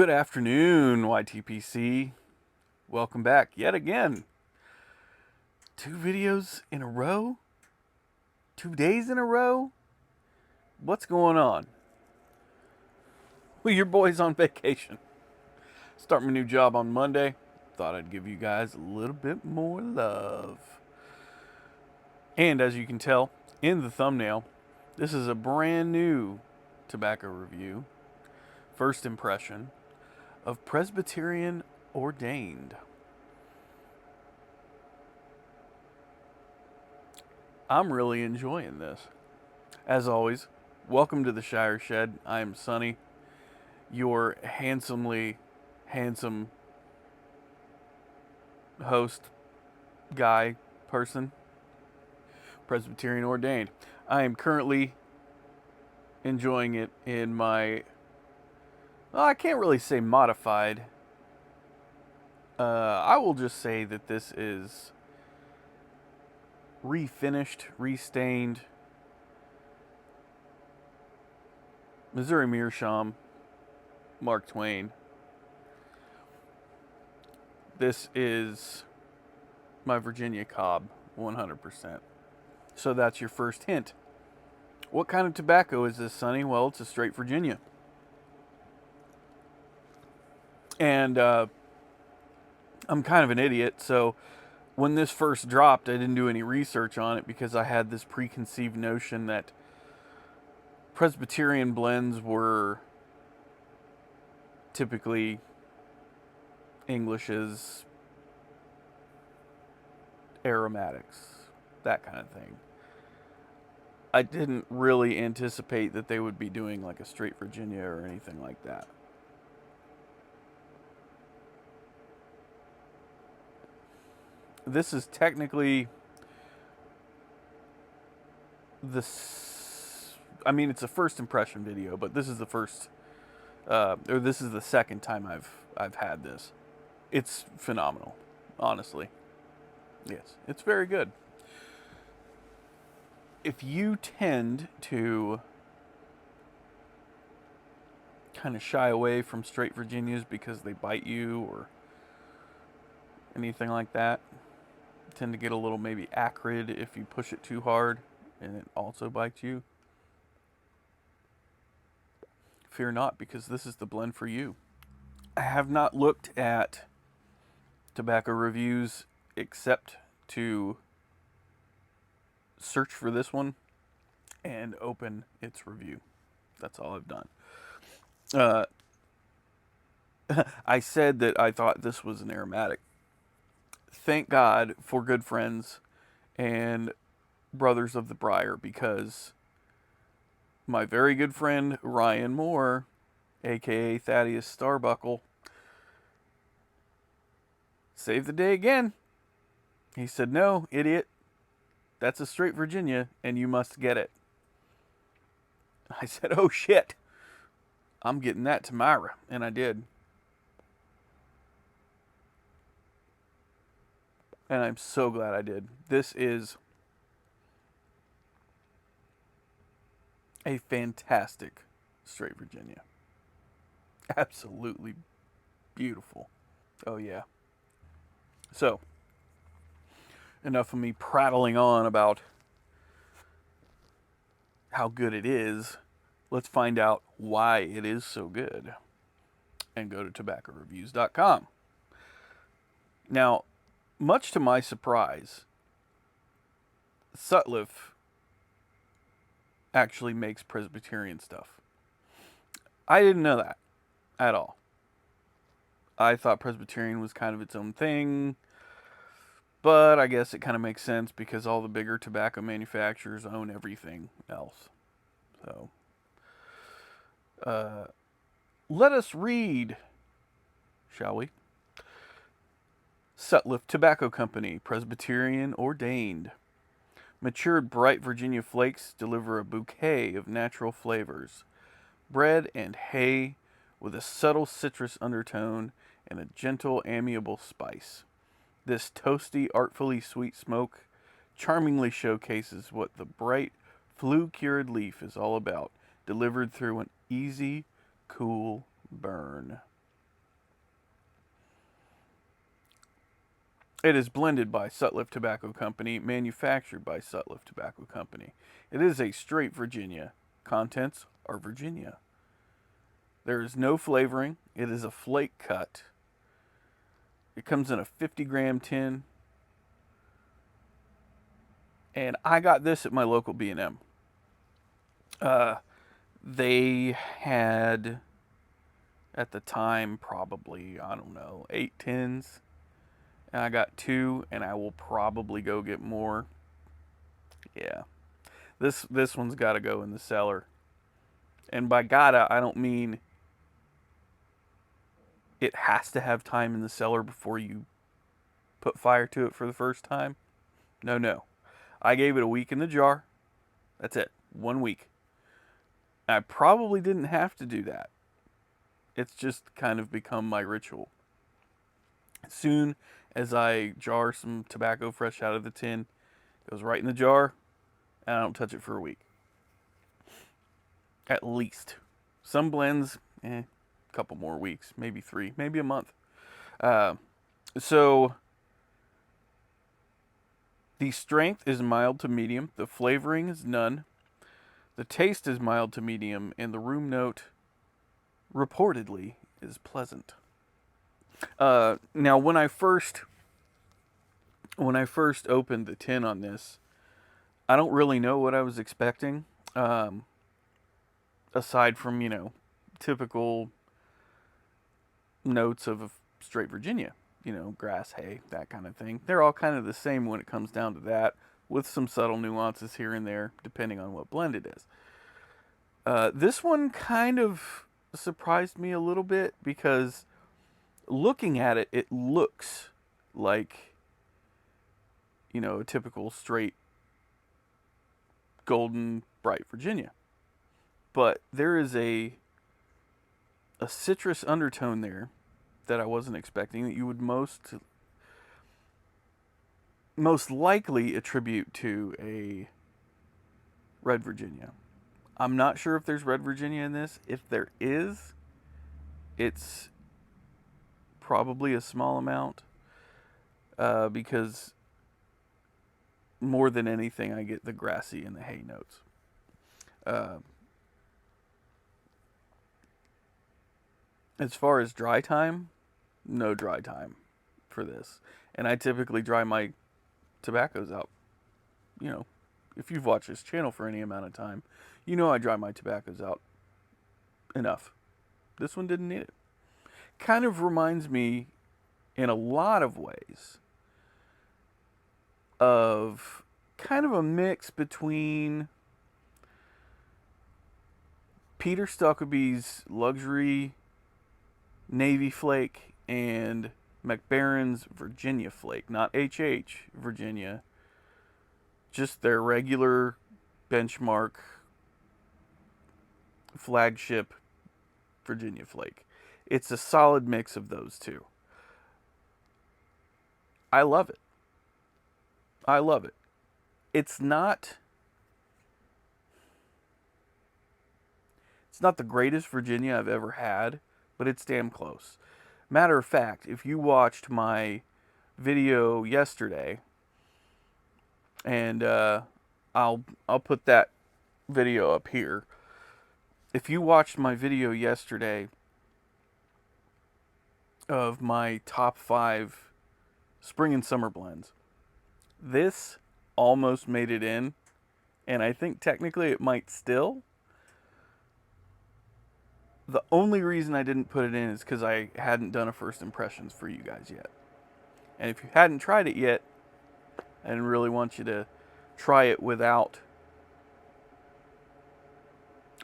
Good afternoon, YTPC. Welcome back yet again. 2 videos in a row? 2 days in a row? What's going on? Well, your boy's on vacation. Start my new job on Monday. Thought I'd give you guys a little bit more love. And as you can tell in the thumbnail, this is a brand new tobacco review. First impression of Presbyterian Ordained. I'm really enjoying this. As always, welcome to the Shire Shed. I am Sonny, your handsomely handsome host, guy, person, Presbyterian Ordained. I am currently enjoying it in my, well, I can't really say modified. I will just say that this is refinished, restained Missouri Meerschaum Mark Twain. This is my Virginia Cobb, 100%. So that's your first hint. What kind of tobacco is this, Sonny? Well, it's a straight Virginia. And I'm kind of an idiot, so when this first dropped, I didn't do any research on it because I had this preconceived notion that Presbyterian blends were typically Englishes, aromatics, that kind of thing. I didn't really anticipate that they would be doing like a straight Virginia or anything like that. This is technically it's a first impression video, but this is the first, or this is the second time I've had this. It's phenomenal, honestly. Yes, it's very good. If you tend to kind of shy away from straight Virginias because they bite you or anything like that, tend to get a little maybe acrid if you push it too hard and it also bites you, fear not, because this is the blend for you. I have not looked at tobacco reviews except to search for this one and open its review. That's all I've done. I said that I thought this was an aromatic. Thank God for good friends and brothers of the briar, because my very good friend Ryan Moore, aka Thaddeus Starbuckle, saved the day again. He said, "No, idiot, that's a straight Virginia and you must get it." I said, "Oh shit, I'm getting that to Myra," and I did. And I'm so glad I did. This is a fantastic straight Virginia. Absolutely beautiful. Oh yeah. So, enough of me prattling on about how good it is. Let's find out why it is so good. And go to tobaccoreviews.com. Now, much to my surprise, Sutliff actually makes Presbyterian stuff. I didn't know that at all. I thought Presbyterian was kind of its own thing, but I guess it kind of makes sense because all the bigger tobacco manufacturers own everything else. So, let us read, shall we? Sutliff Tobacco Company, Presbyterian Ordained. Matured bright Virginia flakes deliver a bouquet of natural flavors. Bread and hay with a subtle citrus undertone and a gentle, amiable spice. This toasty, artfully sweet smoke charmingly showcases what the bright, flue-cured leaf is all about, delivered through an easy, cool burn. It is blended by Sutliff Tobacco Company, manufactured by Sutliff Tobacco Company. It is a straight Virginia. Contents are Virginia. There is no flavoring. It is a flake cut. It comes in a 50-gram tin. And I got this at my local B&M. They had, at the time, probably, I don't know, 8 tins. And I got 2, and I will probably go get more. Yeah. This one's got to go in the cellar. And by gotta, I don't mean it has to have time in the cellar before you put fire to it for the first time. No. I gave it a week in the jar. That's it. 1 week. I probably didn't have to do that. It's just kind of become my ritual. As soon as I jar some tobacco fresh out of the tin, it goes right in the jar, and I don't touch it for a week. At least. Some blends, a couple more weeks, maybe 3, maybe a month. So the strength is mild to medium. The flavoring is none. The taste is mild to medium, and the room note, reportedly, is pleasant. Now, when I first opened the tin on this, I don't really know what I was expecting. Aside from, typical notes of a straight Virginia, grass, hay, that kind of thing. They're all kind of the same when it comes down to that, with some subtle nuances here and there, depending on what blend it is. This one kind of surprised me a little bit because looking at it, it looks like, a typical straight golden bright Virginia. But there is a citrus undertone there that I wasn't expecting, that you would most likely attribute to a red Virginia. I'm not sure if there's red Virginia in this. If there is, it's probably a small amount, because more than anything, I get the grassy and the hay notes. As far as dry time, no dry time for this. And I typically dry my tobaccos out. If you've watched this channel for any amount of time, I dry my tobaccos out enough. This one didn't need it. Kind of reminds me, in a lot of ways, of kind of a mix between Peter Stuckaby's luxury Navy Flake and McBaron's Virginia Flake. Not HH Virginia, just their regular benchmark flagship Virginia Flake. It's a solid mix of those two. I love it. It's not the greatest Virginia I've ever had, but it's damn close. Matter of fact, if you watched my video yesterday, and I'll put that video up here. If you watched my video yesterday of my top 5 spring and summer blends, this almost made it in, and I think technically it might still. The only reason I didn't put it in is because I hadn't done a first impressions for you guys yet. And if you hadn't tried it yet, I didn't really want you to try it without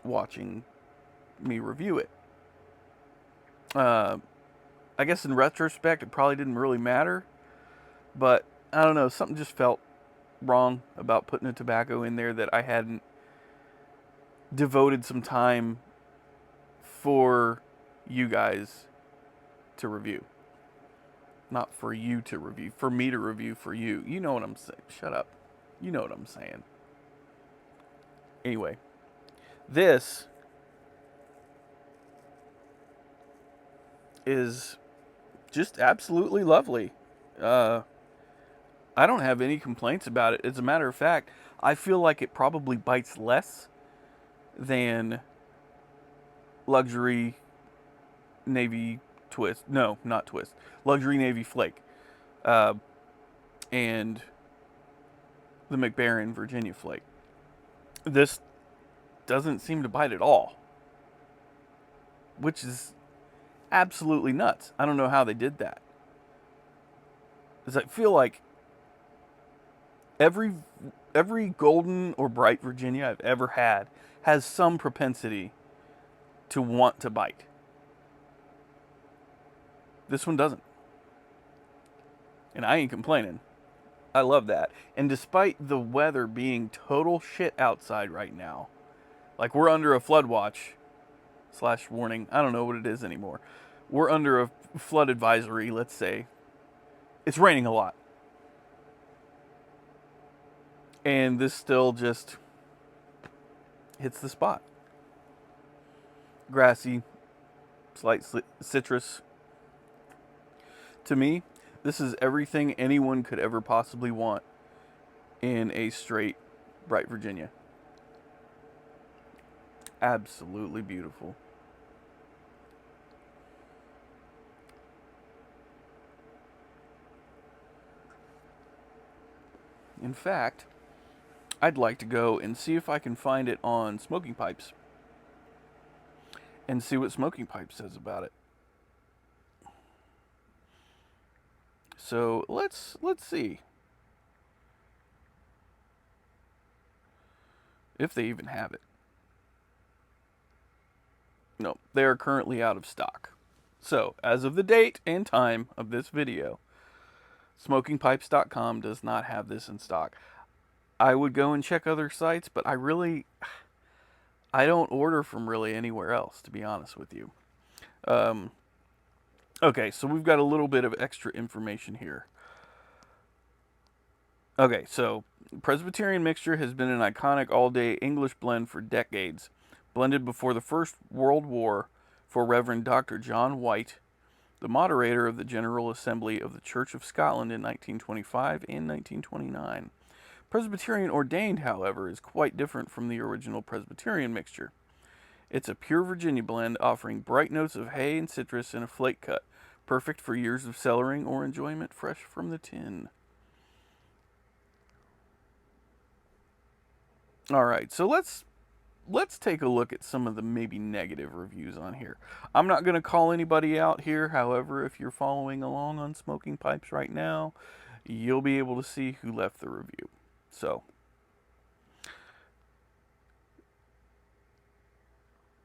watching me review it. I guess in retrospect, it probably didn't really matter. But, I don't know, something just felt wrong about putting a tobacco in there that I hadn't devoted some time for you guys to review. Not for you to review. For me to review for you. You know what I'm saying. Shut up. You know what I'm saying. Anyway. This is just absolutely lovely. I don't have any complaints about it. As a matter of fact, I feel like it probably bites less than luxury navy twist. No, not twist. Luxury navy flake. Uh, and the McBaron Virginia flake. This doesn't seem to bite at all, which is absolutely nuts. I don't know how they did that. Because I feel like every golden or bright Virginia I've ever had has some propensity to want to bite. This one doesn't. And I ain't complaining. I love that. And despite the weather being total shit outside right now, like we're under a flood watch / warning, I don't know what it is anymore. We're under a flood advisory, let's say. It's raining a lot. And this still just hits the spot. Grassy, slight citrus. To me, this is everything anyone could ever possibly want in a straight, bright Virginia. Absolutely beautiful. In fact, I'd like to go and see if I can find it on Smoking Pipes and see what Smoking Pipes says about it. So let's see if they even have it. No, they are currently out of stock. So, as of the date and time of this video, smokingpipes.com does not have this in stock. I would go and check other sites, but I don't order from really anywhere else, to be honest with you. Okay, so we've got a little bit of extra information here. Okay, so Presbyterian mixture has been an iconic all-day English blend for decades. Blended before the First World War for Reverend Dr. John White, the moderator of the General Assembly of the Church of Scotland in 1925 and 1929. Presbyterian Ordained, however, is quite different from the original Presbyterian mixture. It's a pure Virginia blend offering bright notes of hay and citrus in a flake cut, perfect for years of cellaring or enjoyment fresh from the tin. All right, so let's take a look at some of the maybe negative reviews on here. I'm not going to call anybody out here. However, if you're following along on Smoking Pipes right now, you'll be able to see who left the review. So,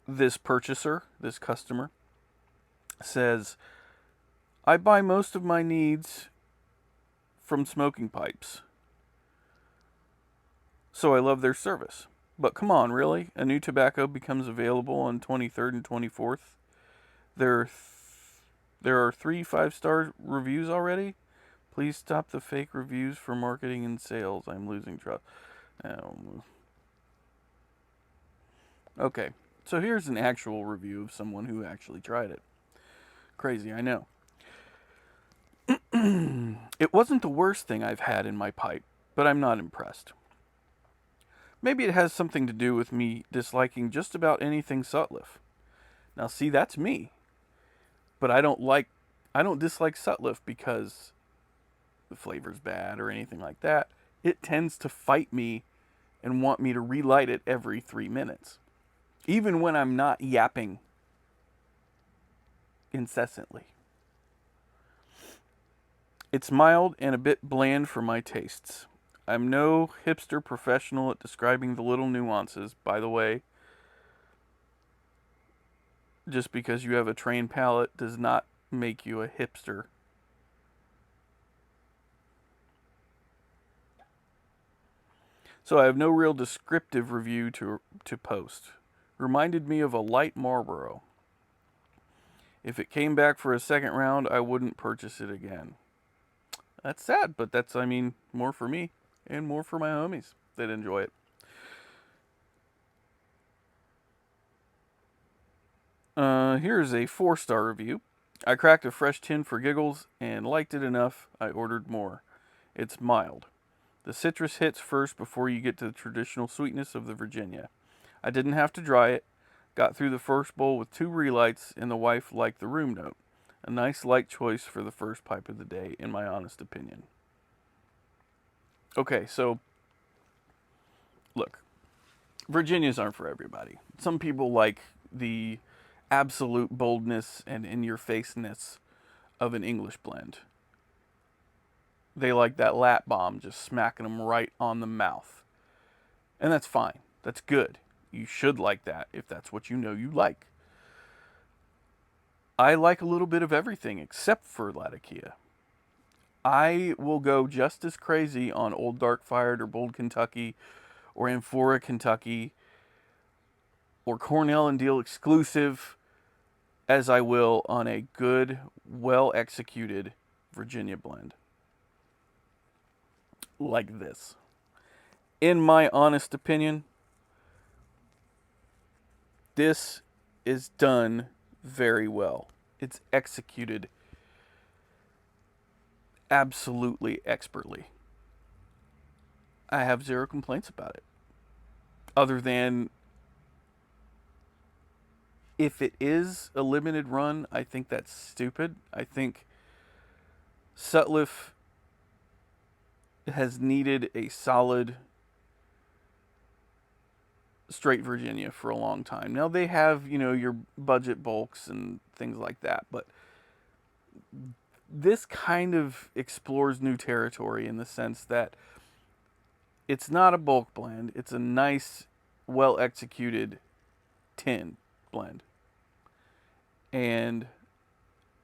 this purchaser, this customer, says, I buy most of my needs from Smoking Pipes, so I love their service. But come on, really? A new tobacco becomes available on 23rd and 24th. There are 3 5-star reviews already? Please stop the fake reviews for marketing and sales. I'm losing trust. Okay, so here's an actual review of someone who actually tried it. Crazy, I know. It wasn't the worst thing I've had in my pipe, but I'm not impressed. Maybe it has something to do with me disliking just about anything Sutliff. Now see, that's me. But I don't dislike Sutliff because the flavor's bad or anything like that. It tends to fight me and want me to relight it every 3 minutes. Even when I'm not yapping incessantly. It's mild and a bit bland for my tastes. I'm no hipster professional at describing the little nuances, by the way. Just because you have a trained palate does not make you a hipster. So I have no real descriptive review to post. Reminded me of a light Marlboro. If it came back for a second round, I wouldn't purchase it again. That's sad, but that's, more for me and more for my homies that enjoy it. Here's a 4-star review. I cracked a fresh tin for giggles and liked it enough, I ordered more. It's mild. The citrus hits first before you get to the traditional sweetness of the Virginia. I didn't have to dry it. Got through the first bowl with 2 relights, and the wife liked the room note. A nice light choice for the first pipe of the day, in my honest opinion. Okay, so, look. Virginias aren't for everybody. Some people like the absolute boldness and in-your-faceness of an English blend. They like that lap bomb just smacking them right on the mouth. And that's fine. That's good. You should like that if that's what you know you like. I like a little bit of everything except for Latakia. I will go just as crazy on Old Dark Fired or Bold Kentucky or Amphora Kentucky or Cornell and Diehl exclusive as I will on a good, well-executed Virginia blend. Like this. In my honest opinion, this is done very well. It's executed absolutely expertly. I have zero complaints about it. Other than, if it is a limited run, I think that's stupid. I think Sutliff has needed a solid straight Virginia for a long time. Now they have, your budget bulks and things like that, but this kind of explores new territory in the sense that it's not a bulk blend. It's a nice, well-executed tin blend. And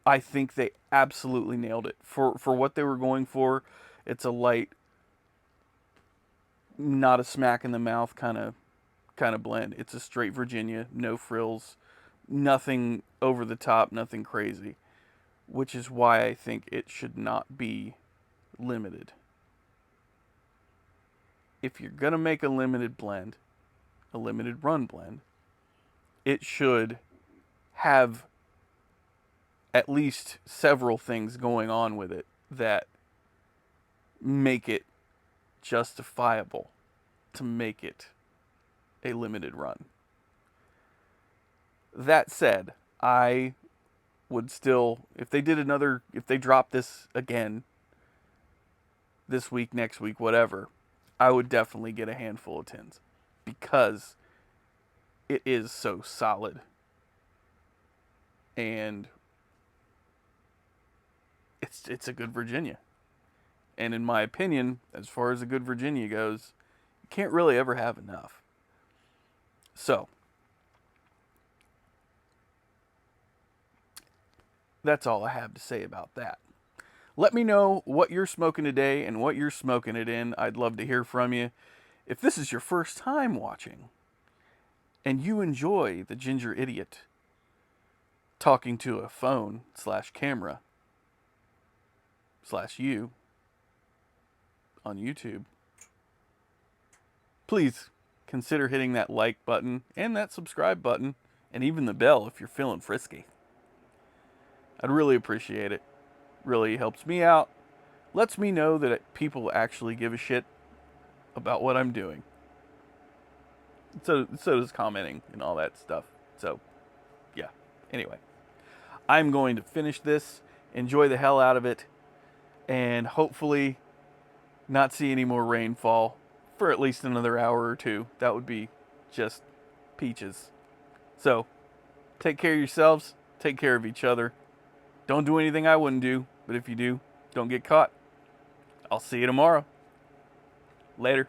I think they absolutely nailed it. For what they were going for, it's a light, not a smack in the mouth kind of blend. It's a straight Virginia, no frills, nothing over the top, nothing crazy. Which is why I think it should not be limited. If you're going to make a limited blend, a limited run blend, it should have at least several things going on with it that make it justifiable to make it a limited run. That said, I would still, if they dropped this again this week, next week, whatever, I would definitely get a handful of tins because it is so solid. And it's a good Virginia. And in my opinion, as far as a good Virginia goes, you can't really ever have enough. So, that's all I have to say about that. Let me know what you're smoking today and what you're smoking it in. I'd love to hear from you. If this is your first time watching and you enjoy the Ginger Idiot talking to a phone / camera / you on YouTube, please consider hitting that like button and that subscribe button and even the bell if you're feeling frisky. I'd really appreciate it. Really helps me out. Lets me know that people actually give a shit about what I'm doing. So does commenting and all that stuff. So, yeah. Anyway, I'm going to finish this, enjoy the hell out of it, and hopefully not see any more rainfall for at least another hour or two. That would be just peaches. So, take care of yourselves. Take care of each other. Don't do anything I wouldn't do, but if you do, don't get caught. I'll see you tomorrow. Later.